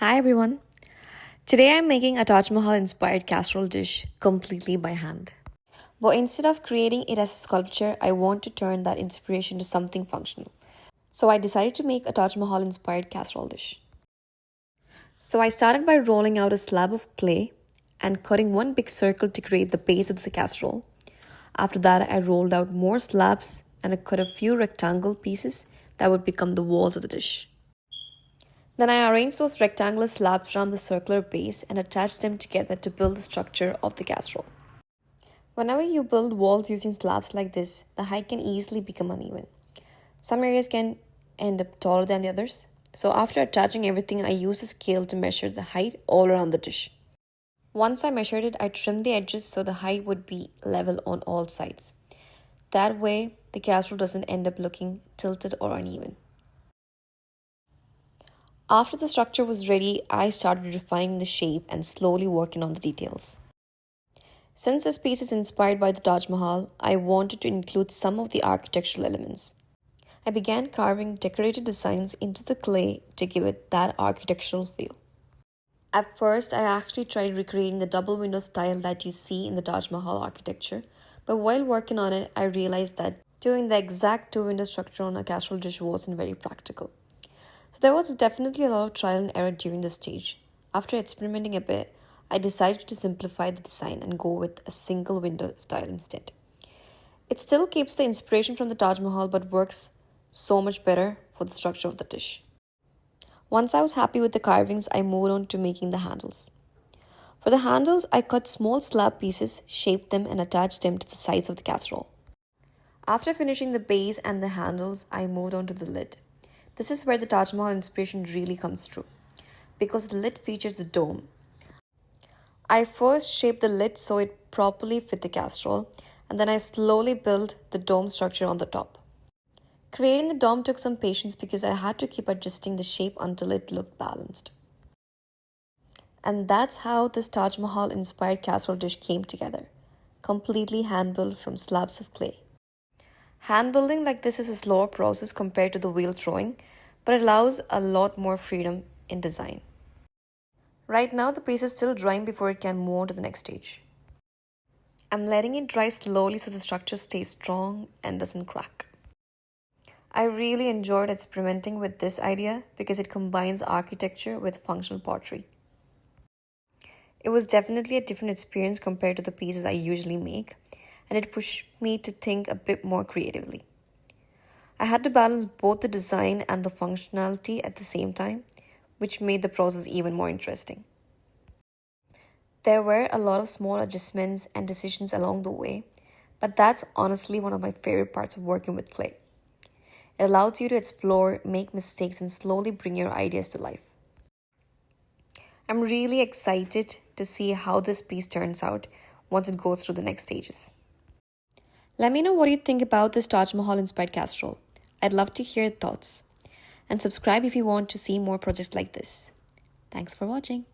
Hi everyone. Today I'm making a Taj Mahal inspired casserole dish completely by hand. But instead of creating it as a sculpture, I want to turn that inspiration to something functional. So I decided to make a Taj Mahal inspired casserole dish. So I started by rolling out a slab of clay and cutting one big circle to create the base of the casserole. After that, I rolled out more slabs and I cut a few rectangle pieces that would become the walls of the dish. Then I arranged those rectangular slabs around the circular base and attached them together to build the structure of the casserole. Whenever you build walls using slabs like this, the height can easily become uneven. Some areas can end up taller than the others. So after attaching everything, I used a scale to measure the height all around the dish. Once I measured it, I trimmed the edges so the height would be level on all sides. That way, the casserole doesn't end up looking tilted or uneven. After the structure was ready, I started refining the shape and slowly working on the details. Since this piece is inspired by the Taj Mahal, I wanted to include some of the architectural elements. I began carving decorative designs into the clay to give it that architectural feel. At first, I actually tried recreating the double window style that you see in the Taj Mahal architecture, but while working on it, I realized that doing the exact two window structure on a casserole dish wasn't very practical. So there was definitely a lot of trial and error during this stage. After experimenting a bit, I decided to simplify the design and go with a single window style instead. It still keeps the inspiration from the Taj Mahal but works so much better for the structure of the dish. Once I was happy with the carvings, I moved on to making the handles. For the handles, I cut small slab pieces, shaped them, and attached them to the sides of the casserole. After finishing the base and the handles, I moved on to the lid. This is where the Taj Mahal inspiration really comes through, because the lid features the dome. I first shaped the lid so it properly fit the casserole, and then I slowly built the dome structure on the top. Creating the dome took some patience because I had to keep adjusting the shape until it looked balanced. And that's how this Taj Mahal inspired casserole dish came together, completely hand built from slabs of clay. Hand building like this is a slower process compared to the wheel throwing, but it allows a lot more freedom in design. Right now, the paste is still drying before it can move on to the next stage. I'm letting it dry slowly so the structure stays strong and doesn't crack. I really enjoyed experimenting with this idea because it combines architecture with functional pottery. It was definitely a different experience compared to the pieces I usually make, and it pushed me to think a bit more creatively. I had to balance both the design and the functionality at the same time, which made the process even more interesting. There were a lot of small adjustments and decisions along the way, but that's honestly one of my favorite parts of working with clay. It allows you to explore, make mistakes, and slowly bring your ideas to life. I'm really excited to see how this piece turns out once it goes through the next stages. Let me know what you think about this Taj Mahal inspired casserole. I'd love to hear your thoughts. And subscribe if you want to see more projects like this. Thanks for watching.